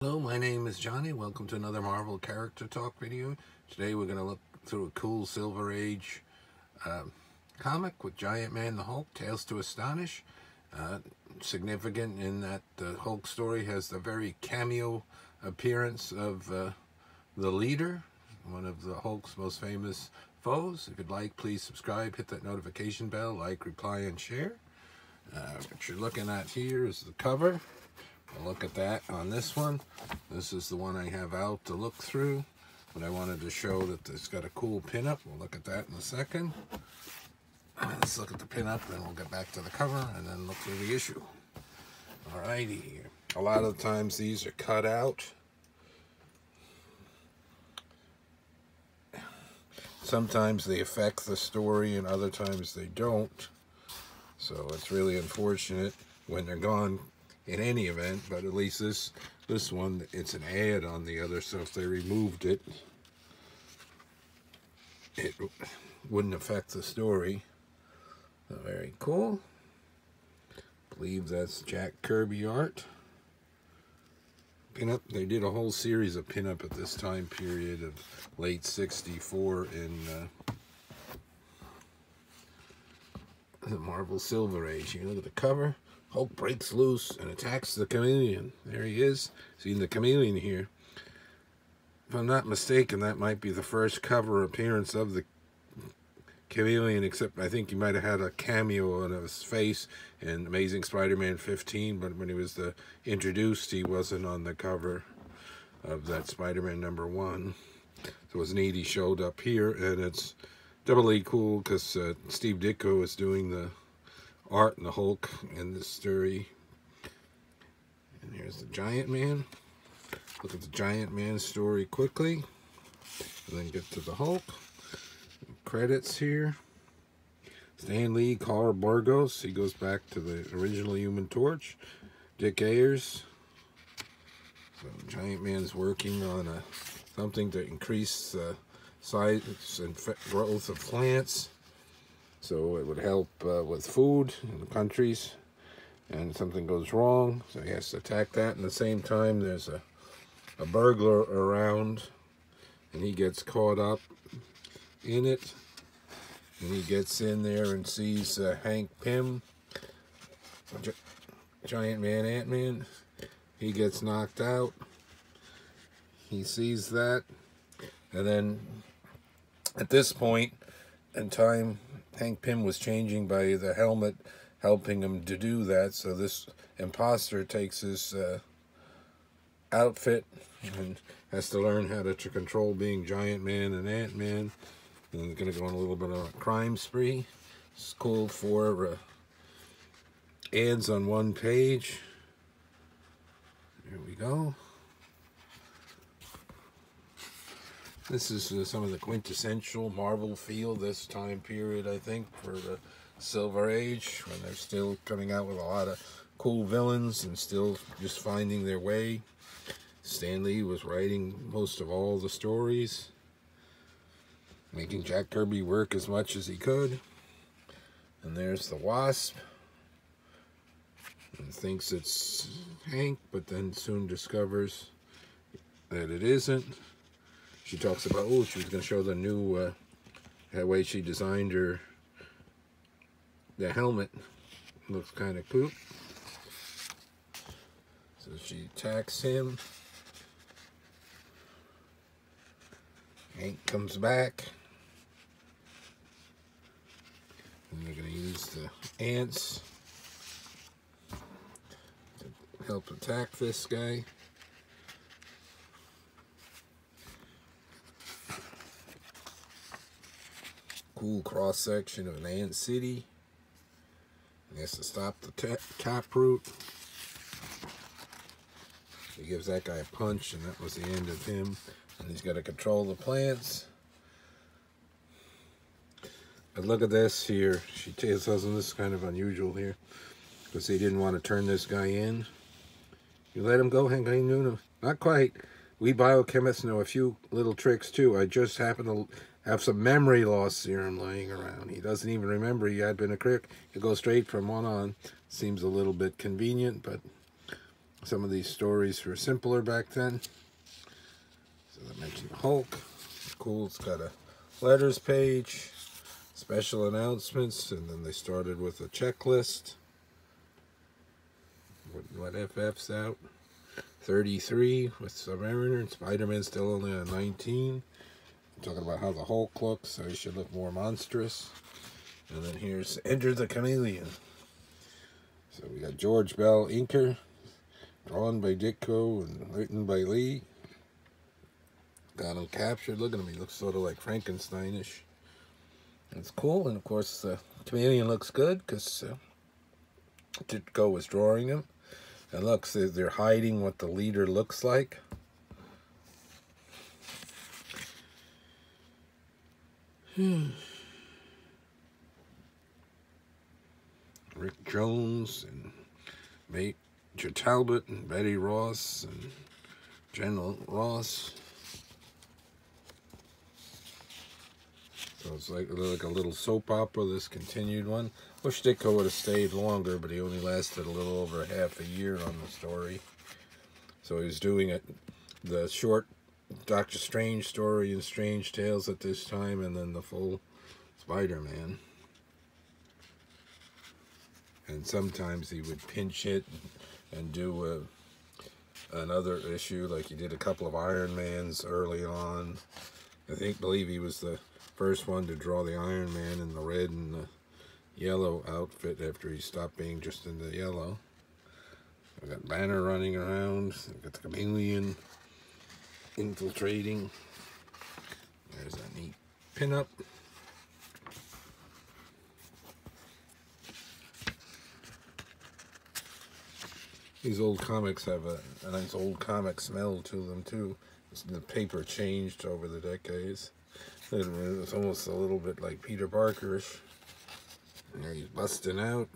Hello, my name is Johnny. Welcome to another Marvel Character Talk video. Today we're going to look through a cool Silver Age comic with Giant Man the Hulk, Tales to Astonish. Significant in that the Hulk story has the very cameo appearance of the Leader, one of the Hulk's most famous foes. If you'd like, please subscribe, hit that notification bell, like, reply, and share. What you're looking at here is the cover. We'll look at that on this one. This is the one I have out to look through, but I wanted to show that it's got a cool pinup. We'll look at that in a second. Let's look at the pinup, then we'll get back to the cover and then look through the issue. Alrighty. A lot of times these are cut out. Sometimes they affect the story and other times they don't. So it's really unfortunate when they're gone in any event, but at least this one, it's an ad on the other, so if they removed it, it wouldn't affect the story. So very cool. I believe that's Jack Kirby art. Pinup, they did a whole series of pinup at this time period of late '64 in the Marvel Silver Age. You look at the cover. Hulk breaks loose and attacks the chameleon. There he is. Seeing the chameleon here. If I'm not mistaken, that might be the first cover appearance of the chameleon, except I think he might have had a cameo on his face in Amazing Spider-Man 15, but when he was introduced, he wasn't on the cover of that Spider-Man #1. So it was neat he showed up here, and it's doubly cool because Steve Ditko is doing the art and the Hulk in this story. And here's the Giant Man. Look at the Giant Man story quickly, and then get to the Hulk. Credits here. Stan Lee, Carl Burgos. He goes back to the original Human Torch. Dick Ayers. So Giant Man's working on something to increase the size and growth of plants, so it would help with food in the countries, and something goes wrong, so he has to attack that. And at the same time, there's a burglar around, and he gets caught up in it, and he gets in there and sees Hank Pym, Giant Man, Ant-Man. He gets knocked out. He sees that, and then at this point in time, Hank Pym was changing by the helmet helping him to do that, so this imposter takes his outfit and has to learn how to control being Giant Man and Ant-Man, and they're going to go on a little bit of a crime spree. It's cool for ads on one page. There we go. This is some of the quintessential Marvel feel this time period, I think, for the Silver Age, when they're still coming out with a lot of cool villains and still just finding their way. Stan Lee was writing most of all the stories, making Jack Kirby work as much as he could. And there's the Wasp. And thinks it's Hank, but then soon discovers that it isn't. She talks about, she was going to show the new way she designed the helmet. Looks kind of cool. So she attacks him. Hank comes back. And they're going to use the ants to help attack this guy. Cool cross section of an ant city. He has to stop the taproot. He gives that guy a punch, and that was the end of him. And he's got to control the plants. But look at this here. She tells us this is kind of unusual here, because he didn't want to turn this guy in. You let him go, Hank? No, not quite. We biochemists know a few little tricks too. I just happen to have some memory loss serum laying around. He doesn't even remember he had been a crick. He goes straight from one on. Seems a little bit convenient, but Some of these stories were simpler back then. So I mentioned Hulk. Cool, it's got a letters page, special announcements, and then they started with a checklist. What FF's out? 33 with Submariner, and Spider-Man's still only on 19. I'm talking about how the Hulk looks, so he should look more monstrous. And then here's Enter the Chameleon. So we got George Bell, inker, drawn by Ditko and written by Lee. Got him captured. Look at him, he looks sort of like Frankensteinish. It's cool, and of course the Chameleon looks good because Ditko was drawing him. And look, so they're hiding what the leader looks like. Rick Jones and Major Talbot and Betty Ross and General Ross. So it's like a little soap opera, this continued one. Wish Ditko would have stayed longer, but he only lasted a little over half a year on the story. So he was doing the short Doctor Strange story and Strange Tales at this time, and then the full Spider-Man. And sometimes he would pinch hit and do another issue, like he did a couple of Iron Mans early on. Believe he was the first one to draw the Iron Man in the red and the yellow outfit after he stopped being just in the yellow. We got Banner running around. We got the Chameleon infiltrating. There's a neat pinup. These old comics have a nice old comic smell to them too. The paper changed over the decades. It was almost a little bit like Peter Parkerish. There he's busting out,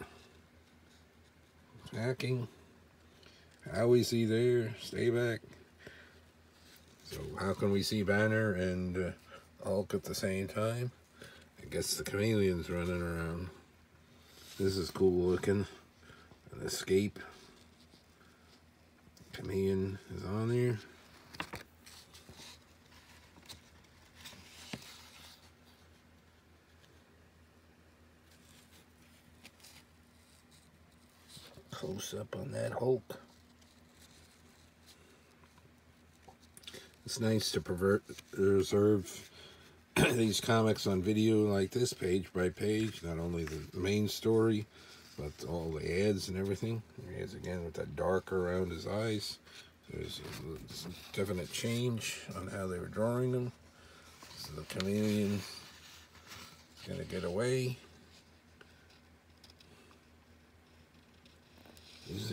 attacking. How is he there? Stay back. So how can we see Banner and Hulk at the same time? I guess the Chameleon's running around. This is cool looking. An escape. Chameleon is on there. Close up on that Hulk. It's nice to preserve these comics on video like this, page by page. Not only the main story, but all the ads and everything. There he is again with that dark around his eyes. There's a definite change on how they were drawing them. So the Chameleon is going to get away. Is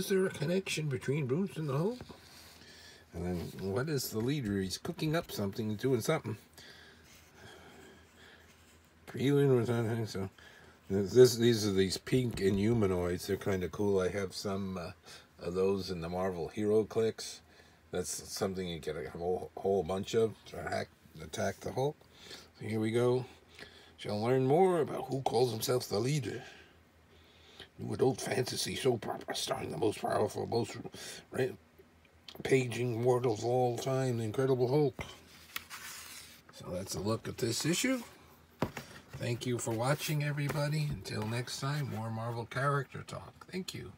there a connection between Bruce and the Hulk? And then what is the leader? He's cooking up something, he's doing something. Feeling or something. So these are these pink inhumanoids. They're kind of cool. I have some of those in the Marvel Hero Clicks. That's something you get a whole bunch of to attack the Hulk. So here we go. Shall learn more about who calls himself the leader. New adult fantasy soap opera starring the most powerful, most paging mortals of all time, the Incredible Hulk. So that's a look at this issue. Thank you for watching, everybody. Until next time, more Marvel character talk. Thank you.